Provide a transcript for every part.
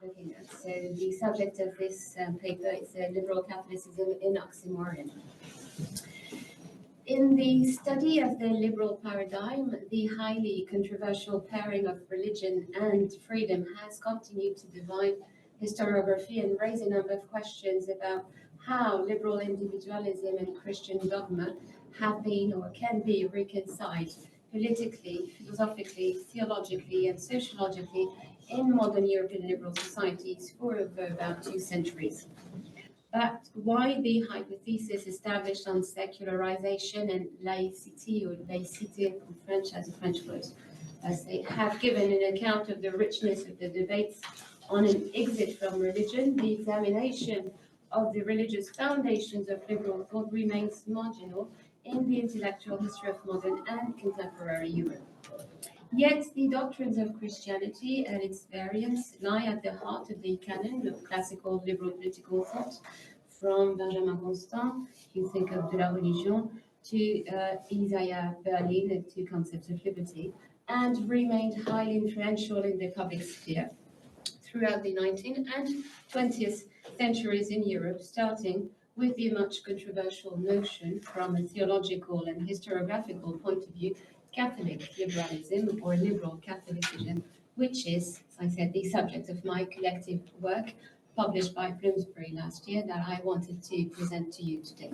looking at. So the subject of this paper is liberal Catholicism in oxymoron. In the study of the liberal paradigm, the highly controversial pairing of religion and freedom has continued to divide historiography and raise a number of questions about how liberal individualism and Christian dogma have been or can be reconciled politically, philosophically, theologically, and sociologically in modern European liberal societies for over about 2 centuries. But why the hypothesis established on secularization and laicity, or laïcité in French as a French word, as they have given an account of the richness of the debates on an exit from religion, the examination of the religious foundations of liberal thought remains marginal in the intellectual history of modern and contemporary Europe. Yet the doctrines of Christianity and its variants lie at the heart of the canon of classical liberal political thought, from Benjamin Constant, you think of De la Religion, to Attuel-Hallade, to concepts of liberty, and remained highly influential in the public sphere throughout the 19th and 20th centuries in Europe, starting with the much controversial notion from a theological and historiographical point of view, Catholic liberalism or liberal Catholicism, which is, as I said, the subject of my collective work published by Bloomsbury last year that I wanted to present to you today.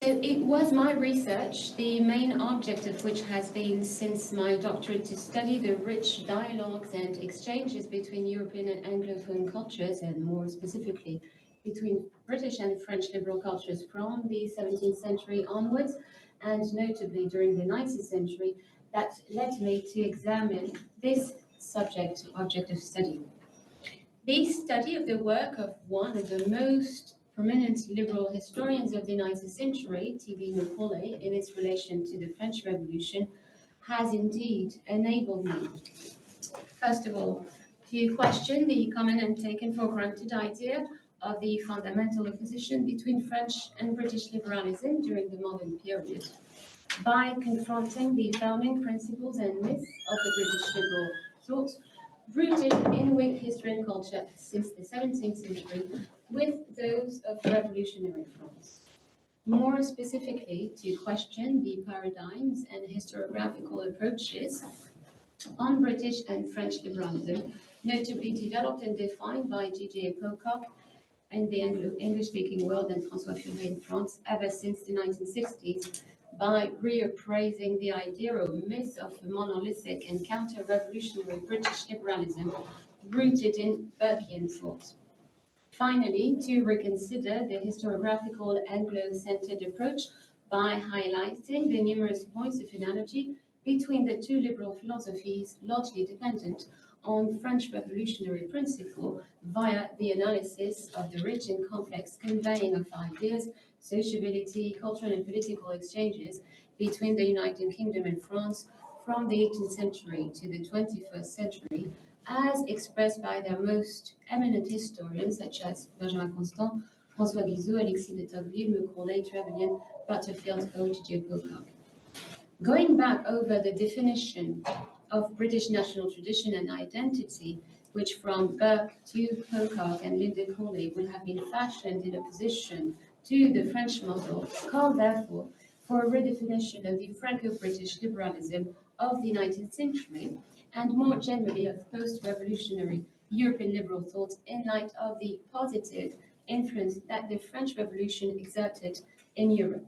So it was my research, the main object of which has been since my doctorate to study the rich dialogues and exchanges between European and Anglophone cultures, and more specifically between British and French liberal cultures from the 17th century onwards, and notably during the 19th century, that led me to examine this object of study. The study of the work of one of the most prominent liberal historians of the 19th century, Aude, in its relation to the French Revolution, has indeed enabled me, first of all, to question the common and taken for granted idea of the fundamental opposition between French and British liberalism during the modern period, by confronting the founding principles and myths of the British liberal thought, rooted in weak history and culture since the 17th century, with those of revolutionary France. More specifically, to question the paradigms and historiographical approaches on British and French liberalism, notably developed and defined by J.J. Pocock in the English-speaking world and François Furet in France ever since the 1960s, by reappraising the idea or myth of a monolithic and counter-revolutionary British liberalism rooted in Burkean thought. Finally, to reconsider the historiographical Anglo-centered approach by highlighting the numerous points of analogy between the two liberal philosophies, largely dependent on French revolutionary principle via the analysis of the rich and complex conveying of ideas, sociability, cultural and political exchanges between the United Kingdom and France from the 18th century to the 21st century, as expressed by their most eminent historians such as Benjamin Constant, François Guizot, Alexis de Tocqueville, Macaulay, Trevelyan, Butterfield, Aude, J. Pocock. Going back over the definition of British national tradition and identity, which from Burke to Pocock and Linda Corley would have been fashioned in opposition to the French model, called therefore for a redefinition of the Franco-British liberalism of the 19th century, and more generally of post-revolutionary European liberal thought in light of the positive influence that the French Revolution exerted in Europe.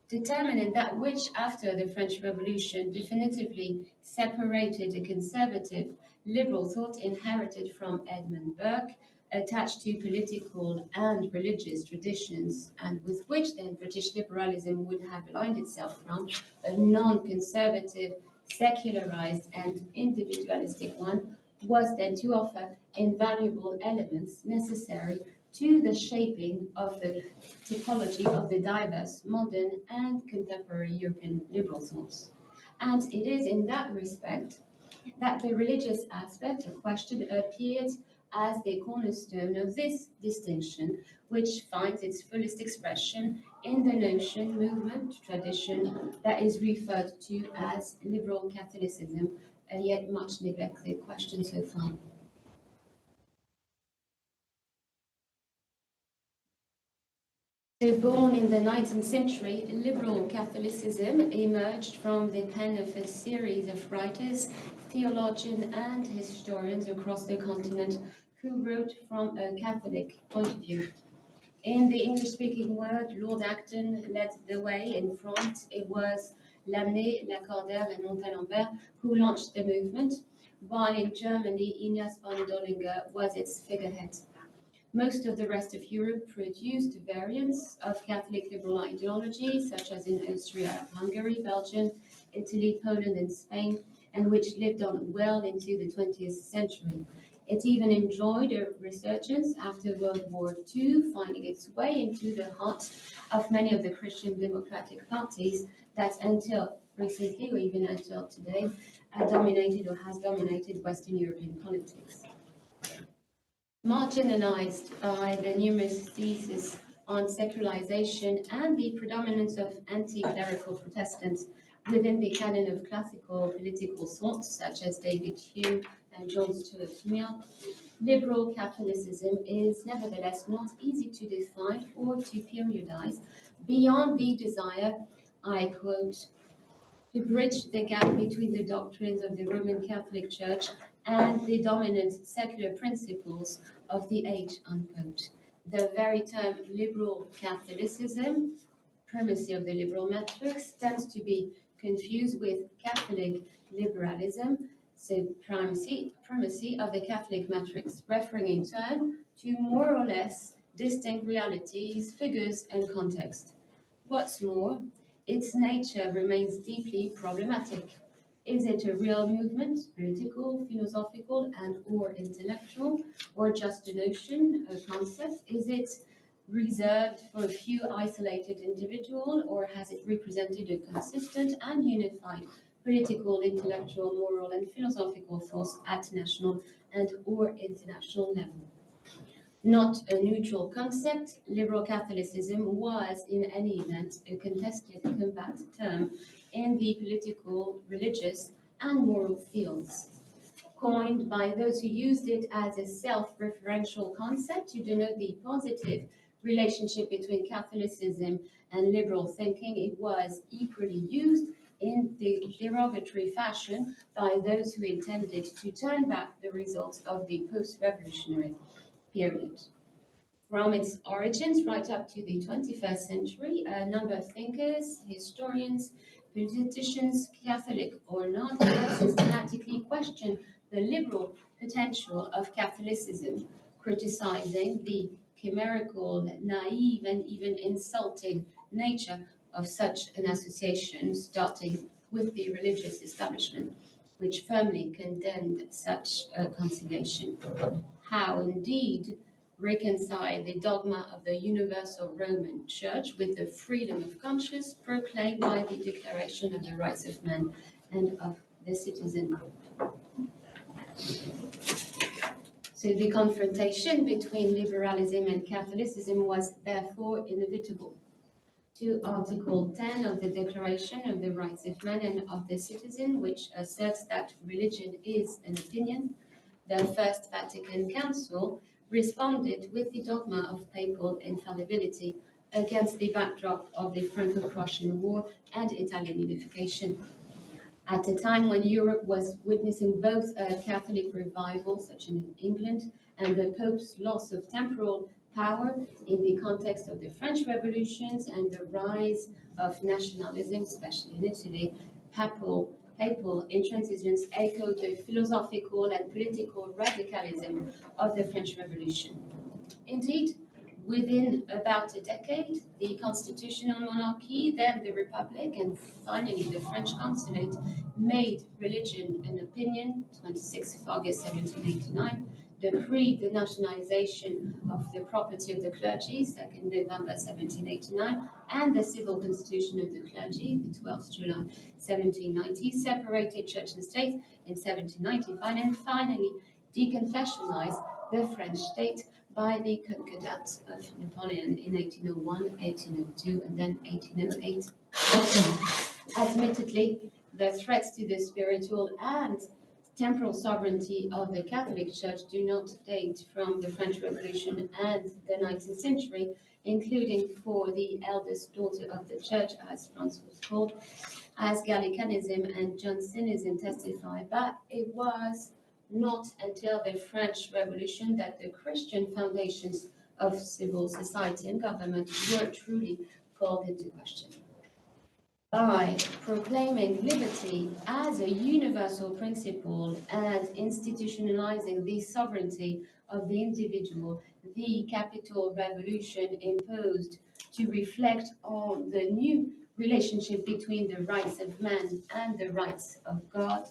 Determining that which, after the French Revolution, definitively separated a conservative liberal thought inherited from Edmund Burke, attached to political and religious traditions, and with which then British liberalism would have aligned itself from, a non-conservative, secularized and individualistic one, was then to offer invaluable elements necessary to the shaping of the typology of the diverse modern and contemporary European liberal thoughts. And it is in that respect that the religious aspect of question appeared as the cornerstone of this distinction, which finds its fullest expression in the notion, movement, tradition that is referred to as liberal Catholicism, a yet much neglected question so far. So born in the 19th century, liberal Catholicism emerged from the pen of a series of writers, theologians, and historians across the continent who wrote from a Catholic point of view. In the English-speaking world, Lord Acton led the way in front. It was Lamennais, Lacordaire, and Montalembert who launched the movement, while in Germany, Ignaz von Dollinger was its figurehead. Most of the rest of Europe produced variants of Catholic liberal ideology, such as in Austria, Hungary, Belgium, Italy, Poland, and Spain, and which lived on well into the 20th century. It even enjoyed a resurgence after World War II, finding its way into the heart of many of the Christian democratic parties that until recently, or even until today, dominated or has dominated Western European politics. Marginalized by the numerous theses on secularization and the predominance of anti-clerical Protestants within the canon of classical political thought, such as David Hume and John Stuart Mill, liberal Catholicism is nevertheless not easy to define or to periodize beyond the desire, I quote, to bridge the gap between the doctrines of the Roman Catholic Church and the dominant secular principles of the age, unquote. The very term liberal Catholicism, primacy of the liberal metrics, tends to be confused with Catholic liberalism, so primacy of the Catholic metrics, referring in turn to more or less distinct realities, figures, and context. What's more, its nature remains deeply problematic. Is it a real movement, political, philosophical, and/or intellectual, or just a notion, a concept? Is it reserved for a few isolated individuals, or has it represented a consistent and unified political, intellectual, moral, and philosophical force at national and/or international level? Not a neutral concept, liberal Catholicism was, in any event, a contested combat term in the political, religious, and moral fields. Coined by those who used it as a self-referential concept to denote the positive relationship between Catholicism and liberal thinking, it was equally used in the derogatory fashion by those who intended to turn back the results of the post-revolutionary period. From its origins right up to the 21st century, a number of thinkers, historians, politicians, Catholic or not, have systematically questioned the liberal potential of Catholicism, criticizing the chimerical, naive, and even insulting nature of such an association, starting with the religious establishment, which firmly condemned such a conciliation. How, indeed, reconcile the dogma of the Universal Roman Church with the freedom of conscience proclaimed by the Declaration of the Rights of Man and of the Citizen. So the confrontation between liberalism and Catholicism was therefore inevitable. To Article 10 of the Declaration of the Rights of Man and of the Citizen, which asserts that religion is an opinion, the First Vatican Council responded with the dogma of papal infallibility against the backdrop of the Franco-Prussian War and Italian unification. At a time when Europe was witnessing both a Catholic revival, such in England, and the Pope's loss of temporal power in the context of the French revolutions and the rise of nationalism, especially in Italy, papal intransigence echoed the philosophical and political radicalism of the French Revolution. Indeed, within about a decade, the constitutional monarchy, then the Republic, and finally the French consulate made religion an opinion, 26th of August 1789, decreed the nationalization of the property of the clergy, 2nd November 1789, and the civil constitution of the clergy, the 12th July 1790, separated church and state in 1795, and finally deconfessionalized the French state by the Concordat of Napoleon in 1801, 1802, and then 1808. Admittedly, the threats to the spiritual and temporal sovereignty of the Catholic Church do not date from the French Revolution and the 19th century, including for the eldest daughter of the Church, as France was called, as Gallicanism and Jansenism testify, but it was not until the French Revolution that the Christian foundations of civil society and government were truly called into question. By proclaiming liberty as a universal principle and institutionalizing the sovereignty of the individual, the Capital Revolution imposed to reflect on the new relationship between the rights of man and the rights of God.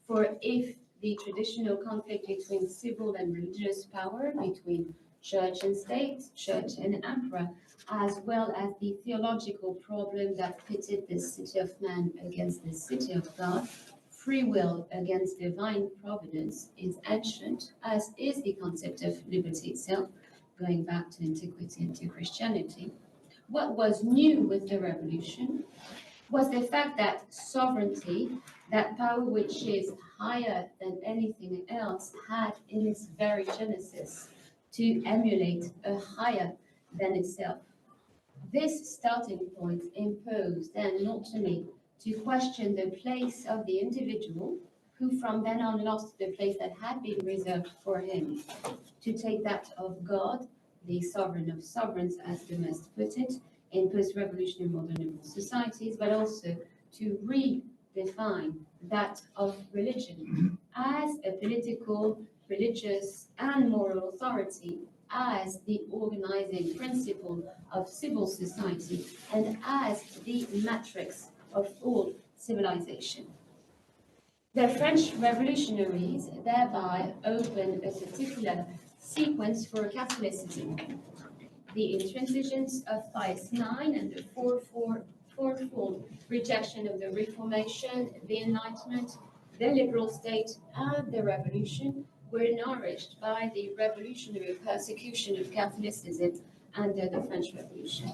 For if the traditional conflict between civil and religious power, between church and state, church and emperor, as well as the theological problem that pitted the city of man against the city of God, free will against divine providence, is ancient, as is the concept of liberty itself, going back to antiquity and to Christianity. What was new with the revolution was the fact that sovereignty, that power which is higher than anything else, had in its very genesis to emulate a higher than itself. This starting point imposed then not only to question the place of the individual, who from then on lost the place that had been reserved for him, to take that of God, the sovereign of sovereigns, as Demest put it, in post-revolutionary modern liberal societies, but also to redefine that of religion as a political, religious, and moral authority, as the organizing principle of civil society, and as the matrix of all civilization. The French revolutionaries thereby opened a particular sequence for Catholicism. The intransigence of Pius IX and the fourfold rejection of the Reformation, the Enlightenment, the liberal state, and the revolution were nourished by the revolutionary persecution of Catholicism under the French Revolution.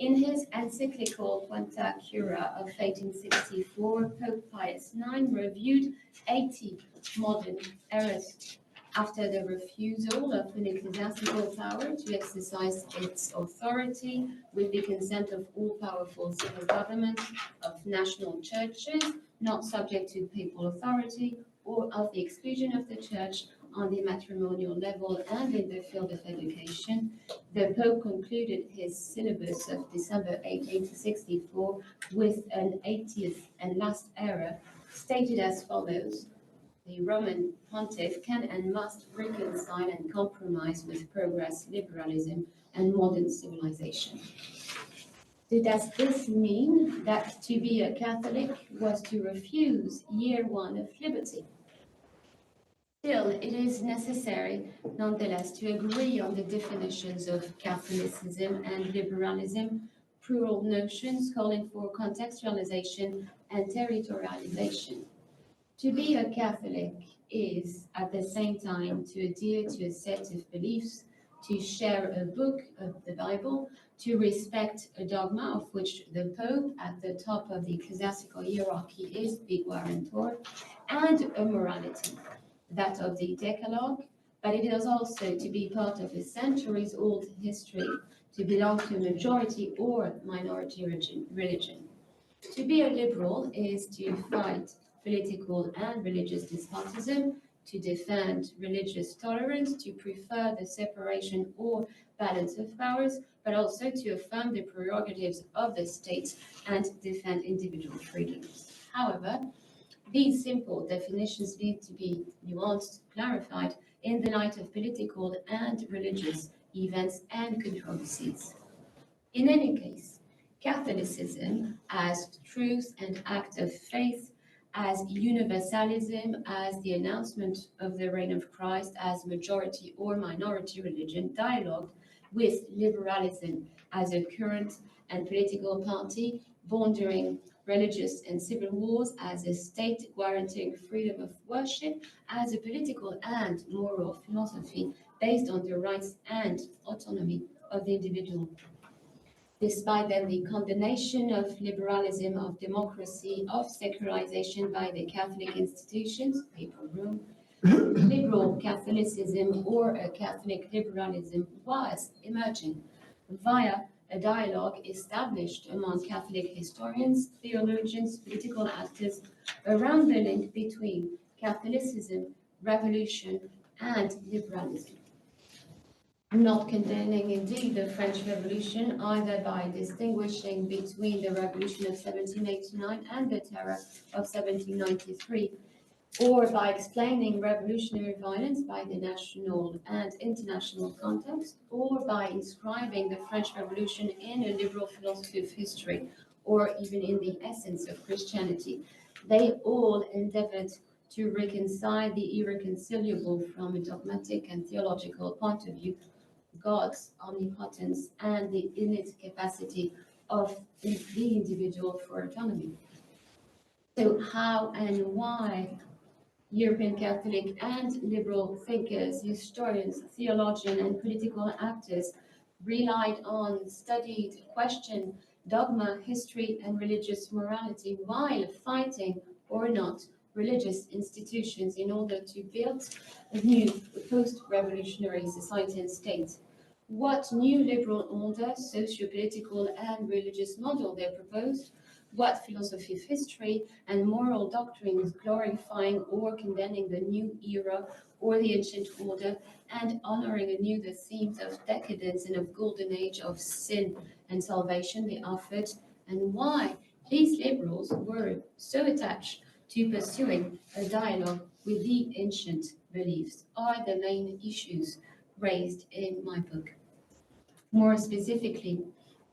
In his encyclical Quanta Cura of 1864, Pope Pius IX reviewed 80 modern errors after the refusal of an ecclesiastical power to exercise its authority with the consent of all-powerful civil government, of national churches, not subject to papal authority, or of the exclusion of the church on the matrimonial level and in the field of education, the Pope concluded his syllabus of December 1864 with an 80th and last error, stated as follows: the Roman pontiff can and must reconcile and compromise with progress, liberalism, and modern civilization. So does this mean that to be a Catholic was to refuse year one of liberty? Still, it is necessary, nonetheless, to agree on the definitions of Catholicism and liberalism, plural notions calling for contextualization and territorialization. To be a Catholic is, at the same time, to adhere to a set of beliefs, to share a book of the Bible, to respect a dogma of which the Pope, at the top of the ecclesiastical hierarchy, is the guarantor, and a morality, that of the Decalogue, but it is also to be part of a centuries-old history, to belong to a majority or minority religion. To be a liberal is to fight political and religious despotism, to defend religious tolerance, to prefer the separation or balance of powers, but also to affirm the prerogatives of the state and defend individual freedoms. However, these simple definitions need to be nuanced, clarified in the light of political and religious events and controversies. In any case, Catholicism as truth and act of faith, as universalism, as the announcement of the reign of Christ, as majority or minority religion, dialogued with liberalism as a current and political party, bordering religious and civil wars, as a state guaranteeing freedom of worship, as a political and moral philosophy based on the rights and autonomy of the individual. Despite then the condemnation of liberalism, of democracy, of secularization by the Catholic institutions, Papal Rome, liberal Catholicism or a Catholic liberalism was emerging via a dialogue established among Catholic historians, theologians, political actors around the link between Catholicism, revolution, and liberalism. Not condemning indeed the French Revolution, either by distinguishing between the Revolution of 1789 and the Terror of 1793, or by explaining revolutionary violence by the national and international context, or by inscribing the French Revolution in a liberal philosophy of history, or even in the essence of Christianity. They all endeavored to reconcile the irreconcilable from a dogmatic and theological point of view, God's omnipotence and the innate capacity of the individual for autonomy. So how and why European Catholic and liberal thinkers, historians, theologians, and political actors relied on, studied, questioned dogma, history, and religious morality while fighting or not religious institutions in order to build a new post-revolutionary society and state. What new liberal order, socio-political and religious model they proposed, what philosophy of history and moral doctrines glorifying or condemning the new era or the ancient order and honoring anew the themes of decadence and of golden age of sin and salvation they offered, and why these liberals were so attached to pursuing a dialogue with the ancient beliefs are the main issues raised in my book. More specifically,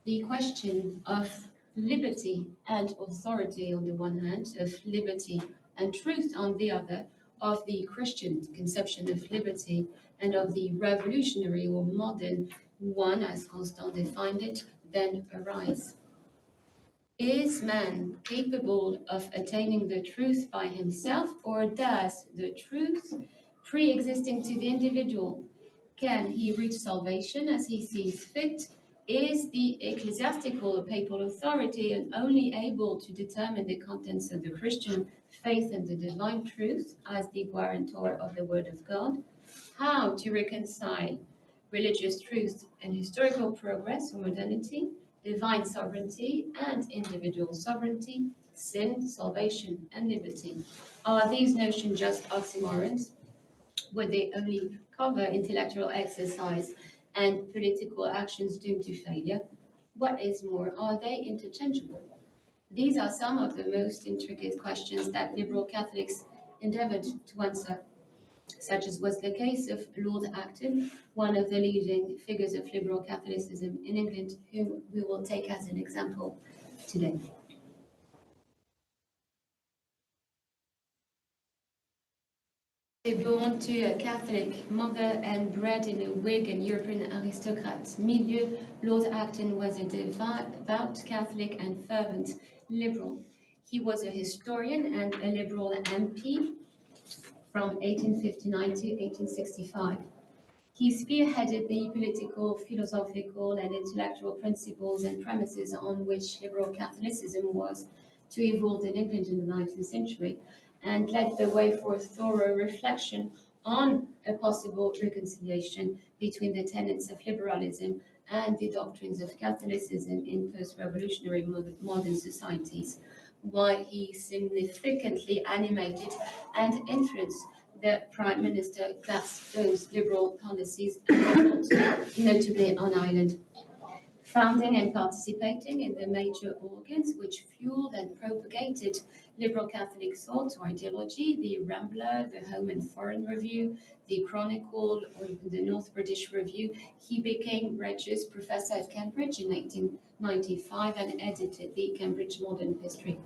the question of liberty and authority on the one hand, of liberty and truth on the other, of the Christian conception of liberty and of the revolutionary or modern one, as Constant defined it, then arise. Is man capable of attaining the truth by himself, or does the truth, pre-existing to the individual, can he reach salvation as he sees fit? Is the ecclesiastical or papal authority only able to determine the contents of the Christian faith and the divine truth as the guarantor of the Word of God? How to reconcile religious truth and historical progress or modernity, divine sovereignty and individual sovereignty, sin, salvation, and liberty? Are these notions just oxymorons? Would they only cover intellectual exercise and political actions doomed to failure? What is more, are they interchangeable? These are some of the most intricate questions that liberal Catholics endeavored to answer, such as was the case of Lord Acton, one of the leading figures of liberal Catholicism in England, whom we will take as an example today. Born to a Catholic mother and bred in a Whig and European aristocrat milieu, Lord Acton was a devout Catholic and fervent liberal. He was a historian and a liberal MP from 1859 to 1865. He spearheaded the political, philosophical, and intellectual principles and premises on which liberal Catholicism was to evolve in England in the 19th century, and led the way for thorough reflection on a possible reconciliation between the tenets of liberalism and the doctrines of Catholicism in post-revolutionary modern societies, while he significantly animated and influenced the Prime Minister Gladstone's liberal policies, notably on Ireland. Founding and participating in the major organs which fueled and propagated liberal Catholic thought or ideology, the Rambler, the Home and Foreign Review, the Chronicle, or even the North British Review, he became Regius Professor at Cambridge in 1895 and edited the Cambridge Modern History.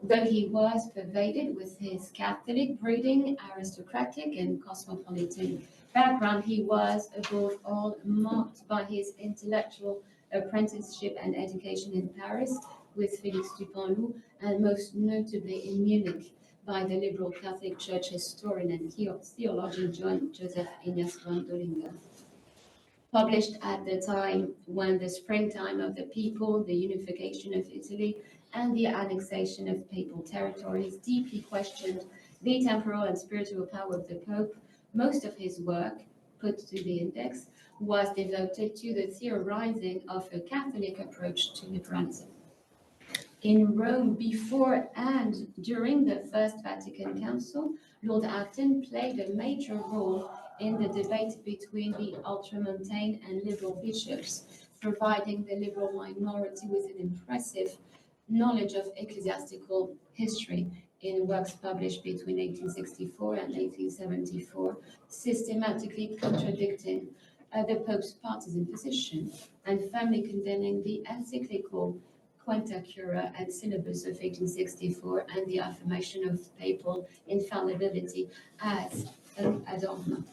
Though he was pervaded with his Catholic breeding, aristocratic and cosmopolitan background, he was above all marked by his intellectual apprenticeship and education in Paris with Félix Dupanloup, and most notably in Munich by the liberal Catholic Church historian and theologian John Joseph Ignace von Dollinger. Published at the time when the springtime of the people, the unification of Italy, and the annexation of papal territories deeply questioned the temporal and spiritual power of the Pope, most of his work, put to the index, was devoted to the theorizing of a Catholic approach to liberalism. In Rome, before and during the First Vatican Council, Lord Acton played a major role in the debate between the ultramontane and liberal bishops, providing the liberal minority with an impressive knowledge of ecclesiastical history in works published between 1864 and 1874, systematically contradicting the Pope's partisan position and firmly condemning the encyclical Quinta Cura and Syllabus of 1864 and the affirmation of papal infallibility as a dogma.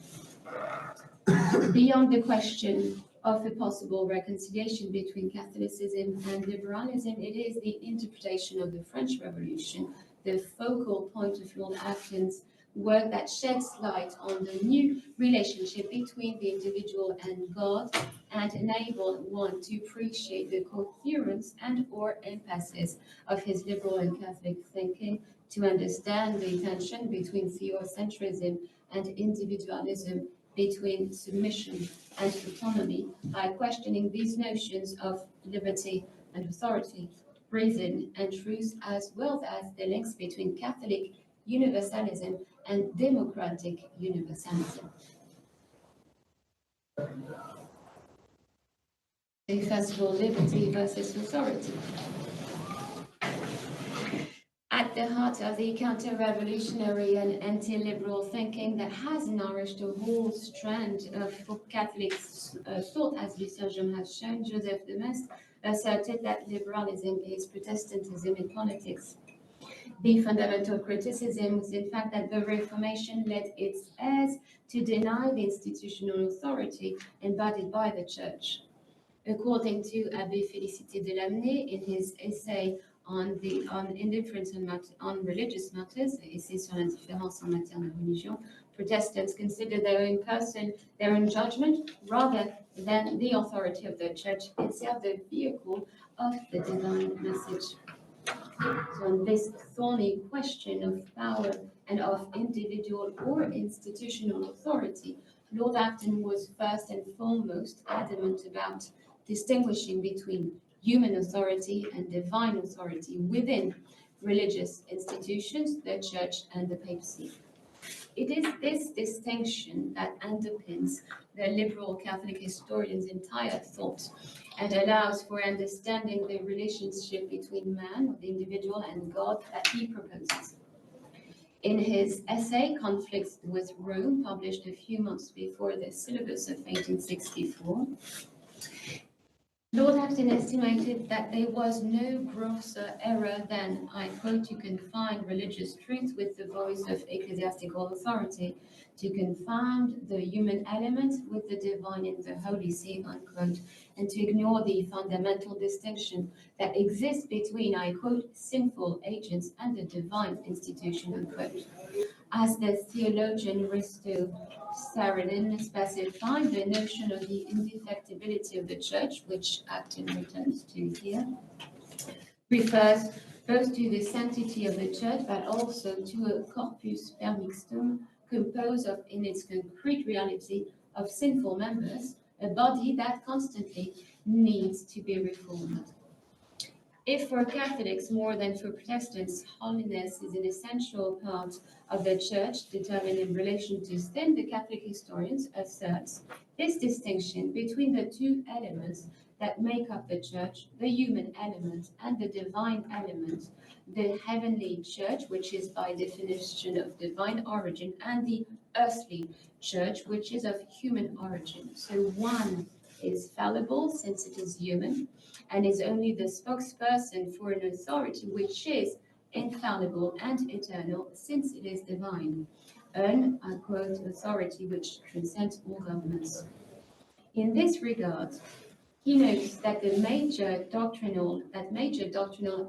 Beyond the question of a possible reconciliation between Catholicism and liberalism, it is the interpretation of the French Revolution, the focal point of Lord Acton's work, that sheds light on the new relationship between the individual and God and enable one to appreciate the coherence and or emphasis of his liberal and Catholic thinking, to understand the tension between theocentrism and individualism, between submission and autonomy, by questioning these notions of liberty and authority, reason and truth, as well as the links between Catholic universalism and democratic universalism. First of all, liberty versus authority. At the heart of the counter-revolutionary and anti-liberal thinking that has nourished a whole strand of Catholic thought, as Saint-Jean has shown, Joseph de Maistre asserted that liberalism is Protestantism in politics. The fundamental criticism was, in fact, that the Reformation led its heirs to deny the institutional authority embodied by the Church. According to Abbé Félicité de Lamennais, in his essay on indifference on religious matters, Essai sur l'indifférence en matière de religion, Protestants consider their own person, their own judgment, rather than the authority of the Church itself, the vehicle of the divine message. So on this thorny question of power and of individual or institutional authority, Lord Acton was first and foremost adamant about distinguishing between human authority and divine authority within religious institutions, the Church and the papacy. It is this distinction that underpins the liberal Catholic historian's entire thought and allows for understanding the relationship between man, the individual, and God that he proposes. In his essay, Conflicts with Rome, published a few months before the Syllabus of 1864, Lord Acton estimated that there was no grosser error than, I quote, to confine religious truth with the voice of ecclesiastical authority, to confound the human element with the divine in the Holy See, unquote, and to ignore the fundamental distinction that exists between, I quote, sinful agents and the divine institution, unquote. As the theologian Risto Saarinen specified, the notion of the indefectibility of the Church, which Acton returns to here, refers both to the sanctity of the Church, but also to a corpus per mixtum composed of, in its concrete reality, of sinful members, a body that constantly needs to be reformed. If for Catholics more than for Protestants, holiness is an essential part of the Church, determined in relation to sin, the Catholic historians asserts this distinction between the two elements that make up the Church, the human element and the divine element, the heavenly Church, which is by definition of divine origin, and the earthly Church, which is of human origin. So one is fallible since it is human and is only the spokesperson for an authority which is infallible, and eternal, since it is divine, an, I quote, authority which transcends all governments. In this regard, he notes that major doctrinal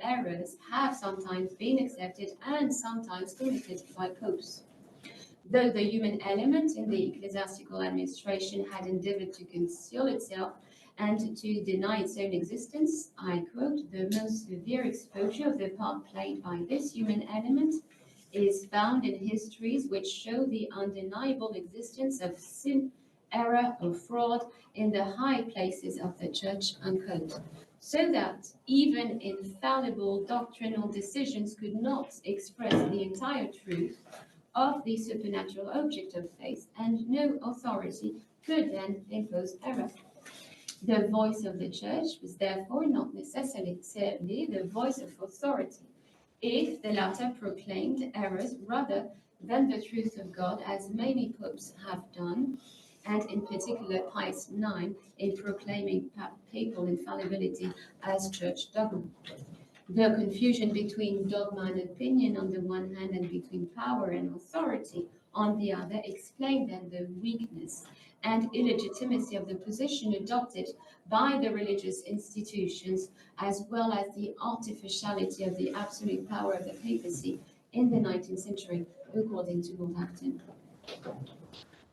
errors have sometimes been accepted and sometimes committed by popes. Though the human element in the ecclesiastical administration had endeavored to conceal itself and to deny its own existence, I quote, the most severe exposure of the part played by this human element is found in histories which show the undeniable existence of sin, error, or fraud in the high places of the church, unquote. So that even infallible doctrinal decisions could not express the entire truth of the supernatural object of faith, and no authority could then impose error. The voice of the church was therefore not necessarily the voice of authority, if the latter proclaimed errors rather than the truth of God, as many popes have done, and in particular Pius IX in proclaiming papal infallibility as church dogma. The confusion between dogma and opinion on the one hand and between power and authority on the other explain then the weakness and illegitimacy of the position adopted by the religious institutions, as well as the artificiality of the absolute power of the papacy in the 19th century, according to Lord Acton.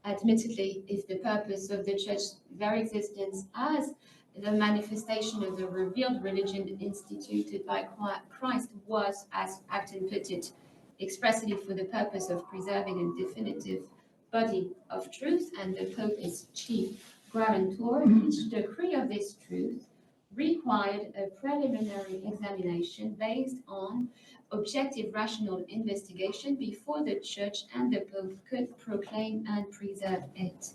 Admittedly, if the purpose of the church's very existence as the manifestation of the revealed religion instituted by Christ was, as Acton put it, expressly for the purpose of preserving a definitive body of truth, and the Pope is chief guarantor, each decree of this truth required a preliminary examination based on objective rational investigation before the Church and the Pope could proclaim and preserve it.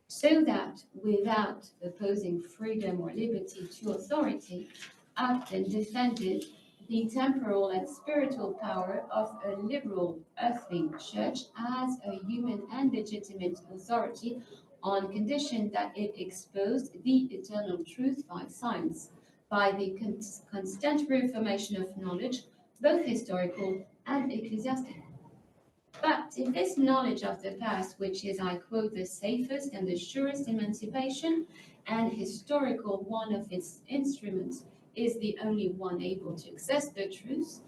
So that without opposing freedom or liberty to authority, Acton defended the temporal and spiritual power of a liberal earthly church as a human and legitimate authority on condition that it exposed the eternal truth by science, by the constant reformation of knowledge, both historical and ecclesiastical. But in this knowledge of the past, which is, I quote, the safest and the surest emancipation, and historical one of its instruments is the only one able to access the truth,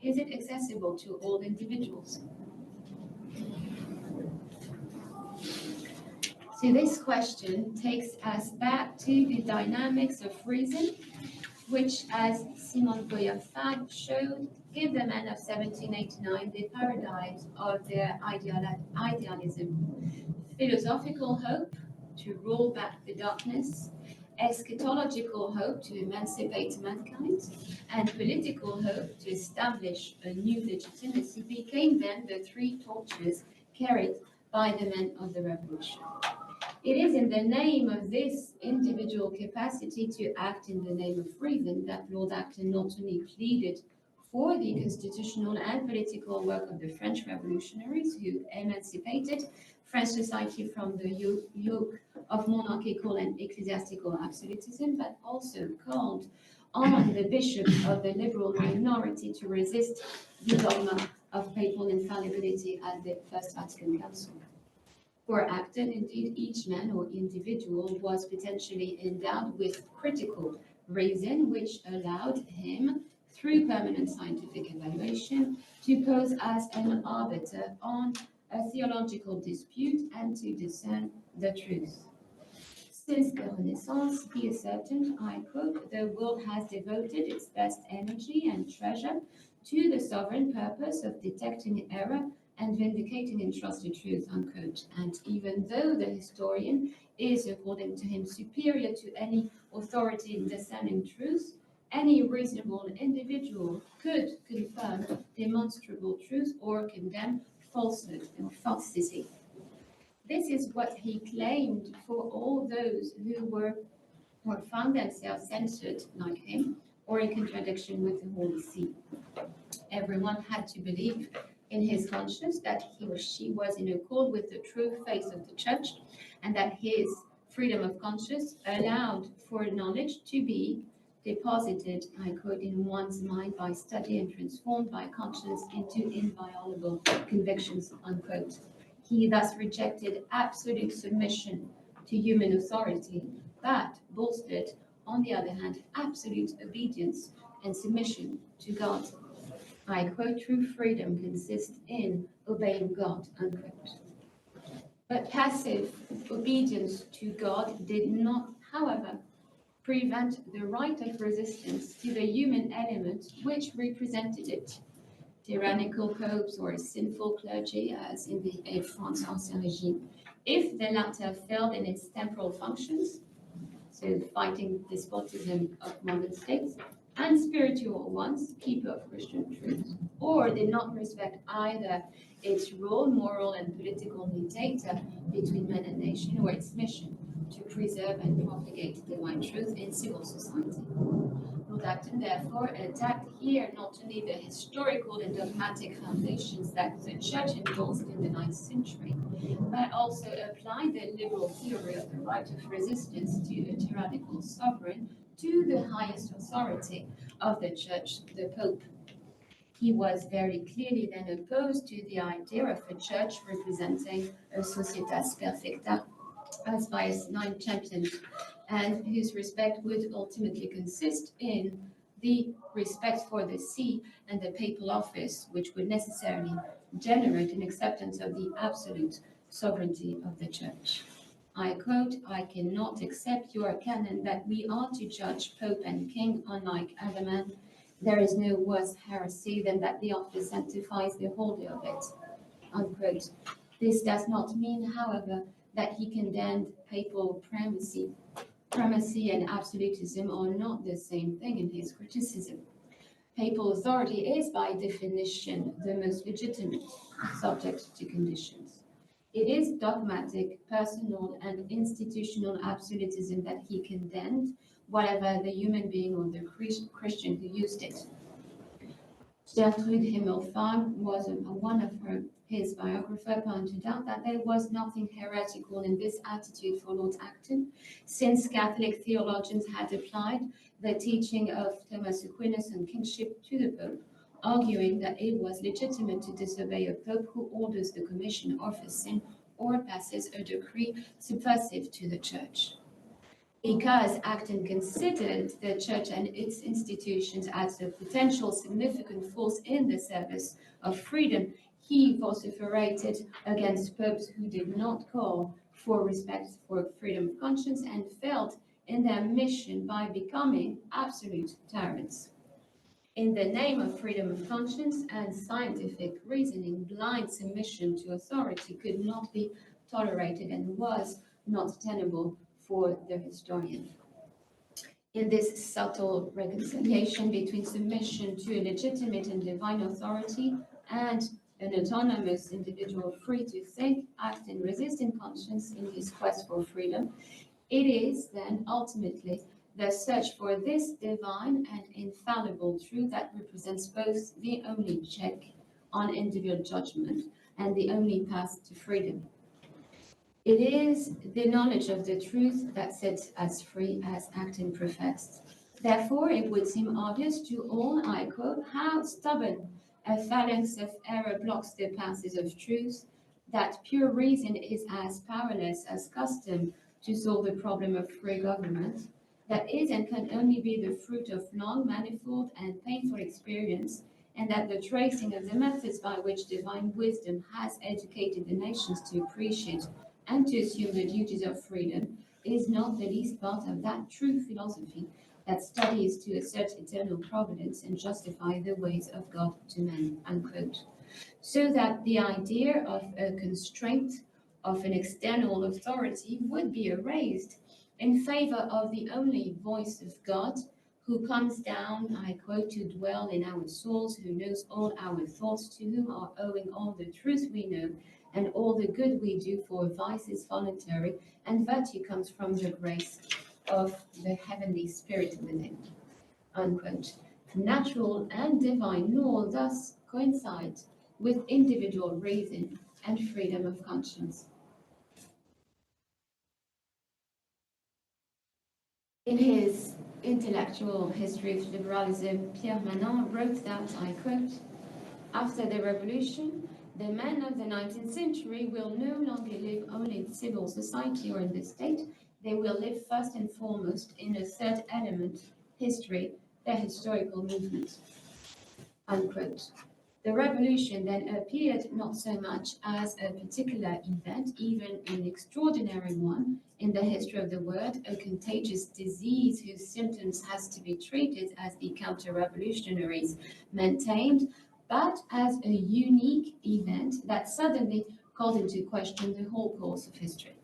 is it accessible to all individuals? So this question takes us back to the dynamics of reason, which, as Simon Goya-Fag showed, give the men of 1789 the paradigm of their idealism. Philosophical hope to roll back the darkness, eschatological hope to emancipate mankind, and political hope to establish a new legitimacy became then the three torches carried by the men of the Revolution. It is in the name of this individual capacity to act in the name of reason that Lord Acton not only pleaded for the constitutional and political work of the French revolutionaries who emancipated French society from the yoke of monarchical and ecclesiastical absolutism, but also called on the bishops of the liberal minority to resist the dogma of papal infallibility at the First Vatican Council. For Acton, indeed, each man or individual was potentially endowed with critical reason, which allowed him, through permanent scientific evaluation, to pose as an arbiter on a theological dispute and to discern the truth. Since the Renaissance, he ascertained, I quote, the world has devoted its best energy and treasure to the sovereign purpose of detecting error and vindicating entrusted truth, unquote. And even though the historian is, according to him, superior to any authority in discerning truth, any reasonable individual could confirm demonstrable truth or condemn falsehood or falsity. This is what he claimed for all those who were or found themselves censored like him or in contradiction with the Holy See. Everyone had to believe in his conscience that he or she was in accord with the true faith of the Church, and that his freedom of conscience allowed for knowledge to be deposited, I quote, in one's mind by study and transformed by conscience into inviolable convictions, unquote. He thus rejected absolute submission to human authority, but bolstered, on the other hand, absolute obedience and submission to God. I quote, true freedom consists in obeying God, unquote. But passive obedience to God did not, however, prevent the right of resistance to the human element which represented it. Tyrannical popes or sinful clergy, as in the France Ancien Regime, if the latter failed in its temporal functions, so fighting despotism of modern states, and spiritual ones, keeper of Christian truth, or did not respect either its role, moral and political mediator between man and nation, or its mission to preserve and propagate divine truth in civil society. Lord Acton therefore attacked here not only the historical and dogmatic foundations that the Church endorsed in the 9th century, but also applied the liberal theory of the right of resistance to a tyrannical sovereign to the highest authority of the Church, the Pope. He was very clearly then opposed to the idea of a church representing a societas perfecta, as Pius IX championed, and whose respect would ultimately consist in the respect for the see and the papal office, which would necessarily generate an acceptance of the absolute sovereignty of the Church. I quote, I cannot accept your canon that we are to judge Pope and King unlike other men. There is no worse heresy than that the office sanctifies the holder of it, unquote. This does not mean, however, that he condemned papal primacy. Primacy and absolutism are not the same thing in his criticism. Papal authority is, by definition, the most legitimate, subject to conditions. It is dogmatic, personal, and institutional absolutism that he condemned, whatever the human being or the Christian who used it. Gertrude Himmelfarb was one of his biographer pointed out that there was nothing heretical in this attitude for Lord Acton, since Catholic theologians had applied the teaching of Thomas Aquinas on kingship to the Pope, arguing that it was legitimate to disobey a Pope who orders the commission of a sin or passes a decree subversive to the Church. Because Acton considered the Church and its institutions as a potential significant force in the service of freedom, he vociferated against popes who did not call for respect for freedom of conscience and failed in their mission by becoming absolute tyrants. In the name of freedom of conscience and scientific reasoning, blind submission to authority could not be tolerated and was not tenable for the historian. In this subtle reconciliation between submission to a legitimate and divine authority and an autonomous individual free to think, act, and resist in conscience in his quest for freedom, it is then ultimately the search for this divine and infallible truth that represents both the only check on individual judgment and the only path to freedom. It is the knowledge of the truth that sets us free, as Acton professed. Therefore, it would seem obvious to all, I quote, how stubborn a phalanx of error blocks the paths of truth, that pure reason is as powerless as custom to solve the problem of free government, that is and can only be the fruit of long, manifold, and painful experience, and that the tracing of the methods by which divine wisdom has educated the nations to appreciate and to assume the duties of freedom is not the least part of that true philosophy that studies to assert eternal providence and justify the ways of God to men, unquote. So that the idea of a constraint of an external authority would be erased in favor of the only voice of God, who comes down, I quote, to dwell in our souls, who knows all our thoughts, to whom are owing all the truth we know, and all the good we do, for vice is voluntary, and virtue comes from the grace of the heavenly spirit within, unquote. Natural and divine law thus coincide with individual reason and freedom of conscience. In his intellectual history of liberalism, Pierre Manon wrote that, I quote, "After the revolution, the men of the 19th century will no longer live only in civil society or in the state. They will live first and foremost in a third element, history, their historical movement." Unquote. The revolution then appeared not so much as a particular event, even an extraordinary one in the history of the world, a contagious disease whose symptoms has to be treated as the counter-revolutionaries maintained, but as a unique event that suddenly called into question the whole course of history.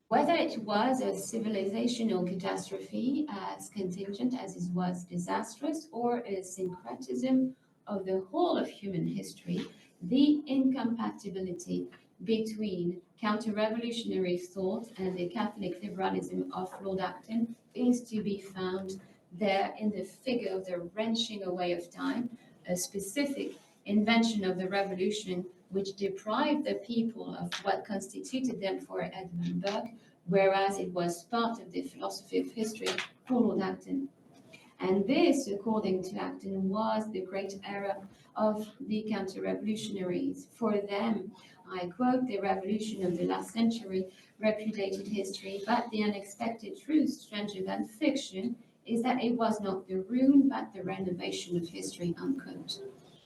Whether it was a civilizational catastrophe as contingent as it was disastrous, or a syncretism of the whole of human history, the incompatibility between counter-revolutionary thought and the Catholic liberalism of Lord Acton is to be found there in the figure of the wrenching away of time, a specific invention of the revolution which deprived the people of what constituted them for Edmund Burke, whereas it was part of the philosophy of history for Lord Acton. And this, according to Acton, was the great error of the counter-revolutionaries. For them, I quote, "the revolution of the last century repudiated history, but the unexpected truth, stranger than fiction, is that it was not the ruin, but the renovation of history," unquote.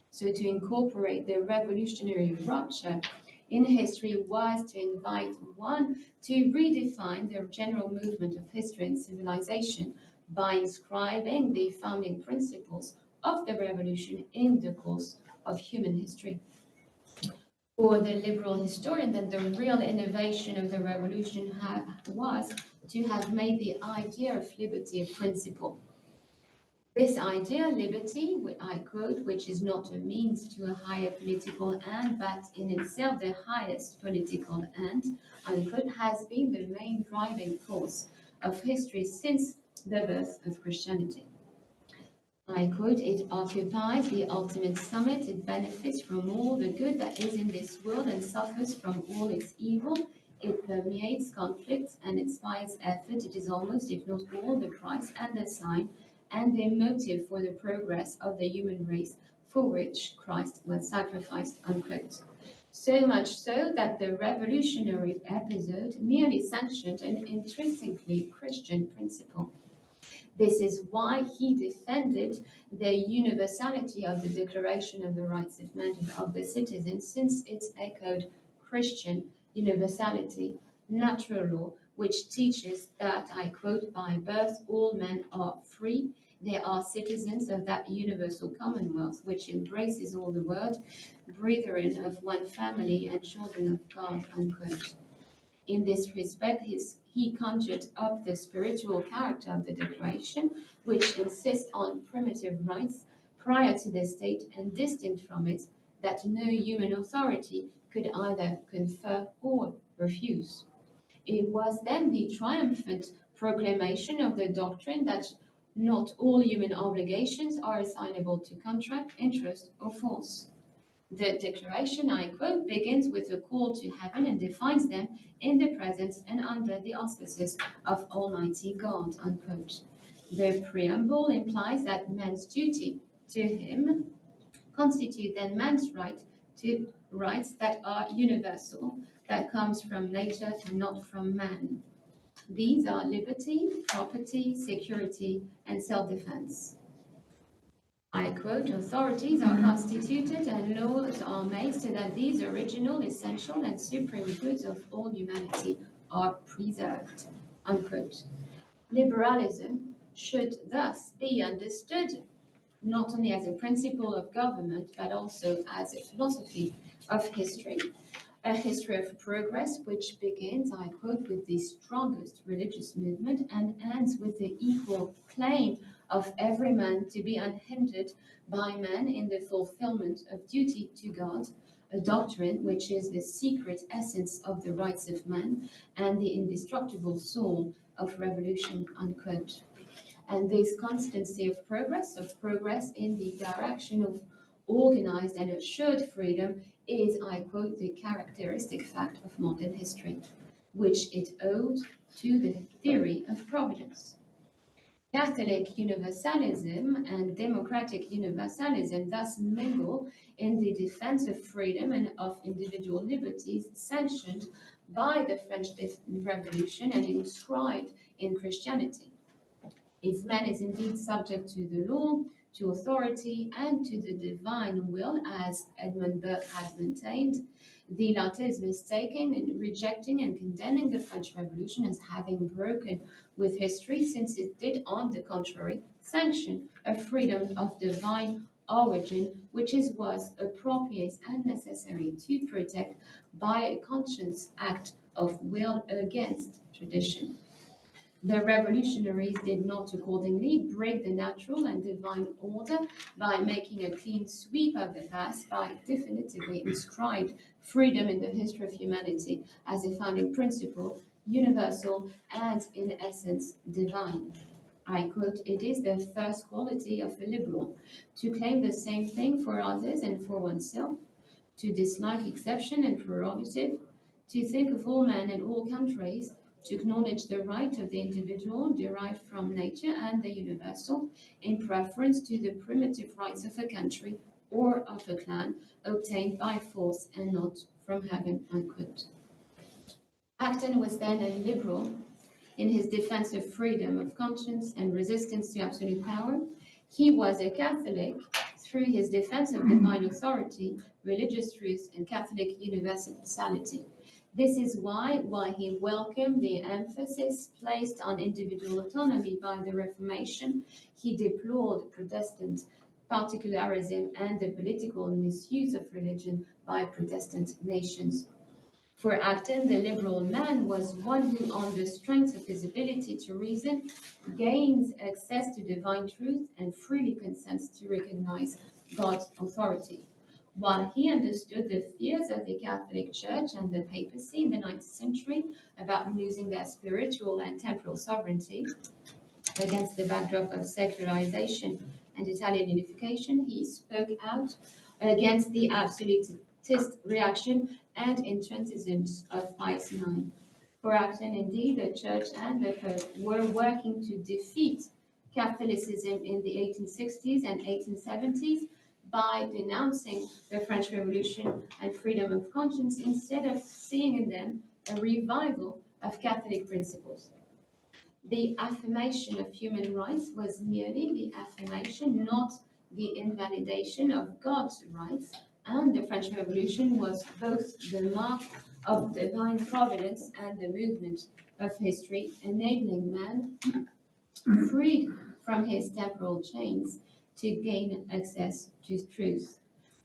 So to incorporate the revolutionary rupture in history was to invite one to redefine the general movement of history and civilization by inscribing the founding principles of the revolution in the course of human history. For the liberal historian, then the real innovation of the revolution was to have made the idea of liberty a principle. This idea, liberty, I quote, "which is not a means to a higher political end, but in itself the highest political end," unquote, has been the main driving force of history since the birth of Christianity. I quote, "It occupies the ultimate summit, it benefits from all the good that is in this world and suffers from all its evil. It permeates conflicts and inspires effort. It is almost, if not all, the price and the sign and the motive for the progress of the human race for which Christ was sacrificed," unquote. So much so that the revolutionary episode merely sanctioned an intrinsically Christian principle. This is why he defended the universality of the Declaration of the Rights of Man of the Citizen, since it echoed Christian universality, natural law, which teaches that, I quote, "by birth all men are free. They are citizens of that universal commonwealth which embraces all the world, brethren of one family and children of God," unquote. In this respect, he conjured up the spiritual character of the Declaration, which insists on primitive rights prior to the state and distinct from it, that no human authority could either confer or refuse. It was then the triumphant proclamation of the doctrine that not all human obligations are assignable to contract, interest, or force. The declaration, I quote, "begins with a call to heaven and defines them in the presence and under the auspices of Almighty God," unquote. The preamble implies that man's duty to him constitute then man's right to rights that are universal, that comes from nature and not from man. These are liberty, property, security, and self-defense. I quote, "authorities are constituted and laws are made so that these original, essential, and supreme goods of all humanity are preserved," unquote. Liberalism should thus be understood not only as a principle of government, but also as a philosophy of history. A history of progress which begins, I quote, "with the strongest religious movement and ends with the equal claim of every man to be unhindered by man in the fulfillment of duty to God, a doctrine which is the secret essence of the rights of man and the indestructible soul of revolution," unquote. And this constancy of progress in the direction of organized and assured freedom is, I quote, "the characteristic fact of modern history, which it owed to the theory of providence." Catholic universalism and democratic universalism thus mingle in the defense of freedom and of individual liberties sanctioned by the French Revolution and inscribed in Christianity. If man is indeed subject to the law, to authority, and to the divine will, as Edmund Burke has maintained, the latter is mistaken in rejecting and condemning the French Revolution as having broken with history, since it did, on the contrary, sanction a freedom of divine origin, which was appropriate and necessary to protect by a conscious act of will against tradition. The revolutionaries did not accordingly break the natural and divine order by making a clean sweep of the past, by definitively inscribed freedom in the history of humanity as a founding principle, universal and in essence divine. I quote, "It is the first quality of a liberal to claim the same thing for others and for oneself, to dislike exception and prerogative, to think of all men and all countries, to acknowledge the right of the individual derived from nature and the universal, in preference to the primitive rights of a country or of a clan, obtained by force and not from heaven." Unquote. Acton was then a liberal in his defense of freedom of conscience and resistance to absolute power. He was a Catholic through his defense of divine authority, religious truth, and Catholic universality. This is why, while he welcomed the emphasis placed on individual autonomy by the Reformation, he deplored Protestant particularism and the political misuse of religion by Protestant nations. For Acton, the liberal man was one who, on the strength of his ability to reason, gains access to divine truth and freely consents to recognize God's authority. While he understood the fears of the Catholic Church and the papacy in the 9th century about losing their spiritual and temporal sovereignty against the backdrop of secularization and Italian unification, he spoke out against the absolutist reaction and intransigence of Pius IX. For Acton, indeed, the Church and the Pope were working to defeat Catholicism in the 1860s and 1870s by denouncing the French Revolution and freedom of conscience instead of seeing in them a revival of Catholic principles. The affirmation of human rights was merely the affirmation, not the invalidation of God's rights, and the French Revolution was both the mark of divine providence and the movement of history, enabling man, freed from his temporal chains, to gain access to truth.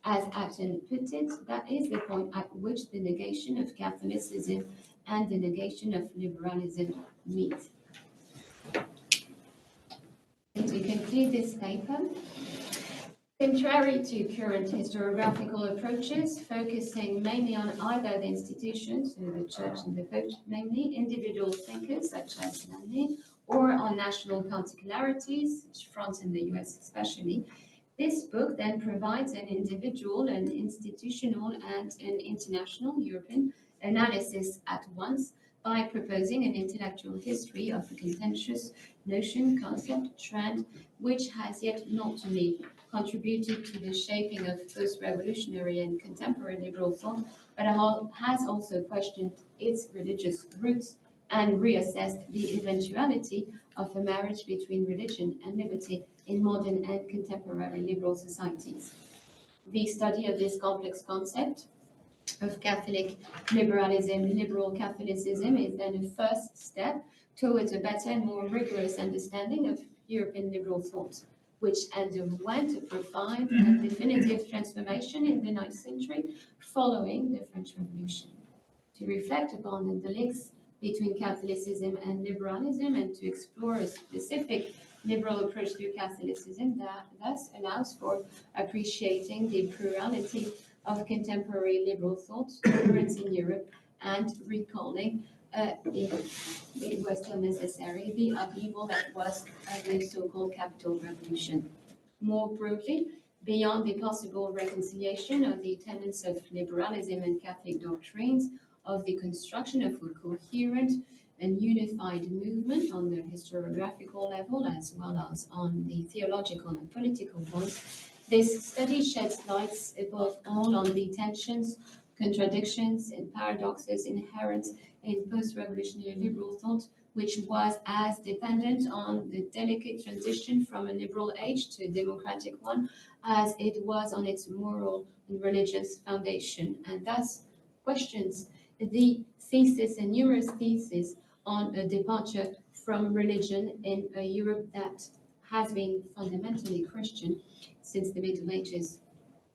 As Acton put it, that is the point at which the negation of Catholicism and the negation of liberalism meet. To conclude this paper, contrary to current historiographical approaches, focusing mainly on either the institutions, so the Church and the Pope, namely individual thinkers such as Hallade, or on national particularities, France and the US especially, this book then provides an individual, an institutional, and an international European analysis at once by proposing an intellectual history of a contentious notion, concept, trend, which has yet not only contributed to the shaping of post-revolutionary and contemporary liberal thought, but has also questioned its religious roots and reassessed the eventuality of a marriage between religion and liberty in modern and contemporary liberal societies. The study of this complex concept of Catholic liberalism, liberal Catholicism, is then a first step towards a better and more rigorous understanding of European liberal thought, which underwent a profound and definitive transformation in the 9th century following the French Revolution. To reflect upon the links between Catholicism and liberalism and to explore a specific liberal approach to Catholicism that thus allows for appreciating the plurality of contemporary liberal thought currents in Europe and recalling, if it was still necessary, the upheaval that was the so-called Capital Revolution. More broadly, beyond the possible reconciliation of the tenets of liberalism and Catholic doctrines, of the construction of a coherent and unified movement on the historiographical level as well as on the theological and political ones, this study sheds light above all on the tensions, contradictions, and paradoxes inherent in post-revolutionary liberal thought, which was as dependent on the delicate transition from a liberal age to a democratic one as it was on its moral and religious foundation, and thus questions the thesis and numerous theses on a departure from religion in a Europe that has been fundamentally Christian since the Middle Ages.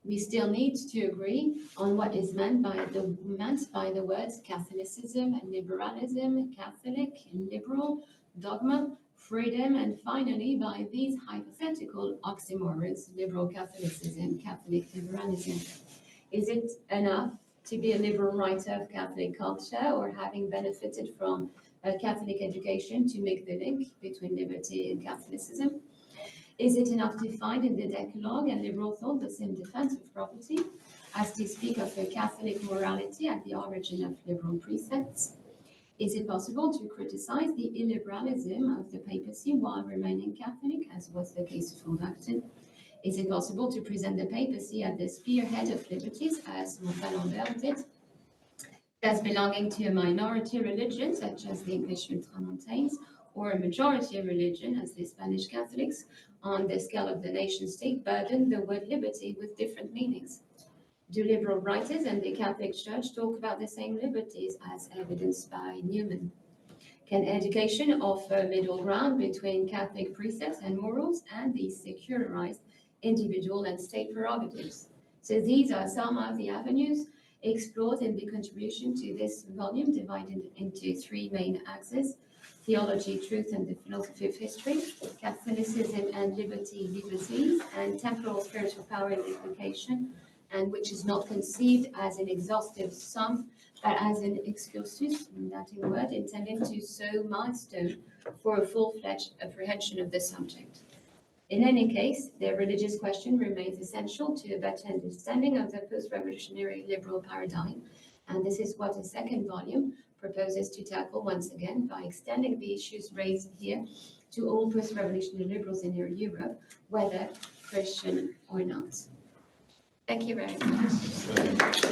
We still need to agree on what is meant by the words Catholicism and liberalism, Catholic and liberal, dogma, freedom, and finally by these hypothetical oxymorons, liberal Catholicism, Catholic liberalism. Is it enough to be a liberal writer of Catholic culture or having benefited from a Catholic education to make the link between liberty and Catholicism? Is it enough to find in the Decalogue and liberal thought the same defense of property as to speak of a Catholic morality at the origin of liberal precepts? Is it possible to criticize the illiberalism of the papacy while remaining Catholic, as was the case of Aude? Is it possible to present the papacy at the spearhead of liberties, as Attuel-Hallade did, as belonging to a minority religion, such as the English Ultramontanes, or a majority religion, as the Spanish Catholics, on the scale of the nation-state, burden the word liberty with different meanings? Do liberal writers and the Catholic Church talk about the same liberties as evidenced by Newman? Can education offer a middle ground between Catholic precepts and morals and the secularized individual and state prerogatives? So these are some of the avenues explored in the contribution to this volume, divided into three main axes: theology, truth, and the philosophy of history, Catholicism and liberty, liberties, and temporal spiritual power and implication, and which is not conceived as an exhaustive sum, but as an excursus, in Latin word, intended to sow milestone for a full-fledged apprehension of the subject. In any case, the religious question remains essential to a better understanding of the post-revolutionary liberal paradigm, and this is what a second volume proposes to tackle once again by extending the issues raised here to all post-revolutionary liberals in Europe, whether Christian or not. Thank you very much.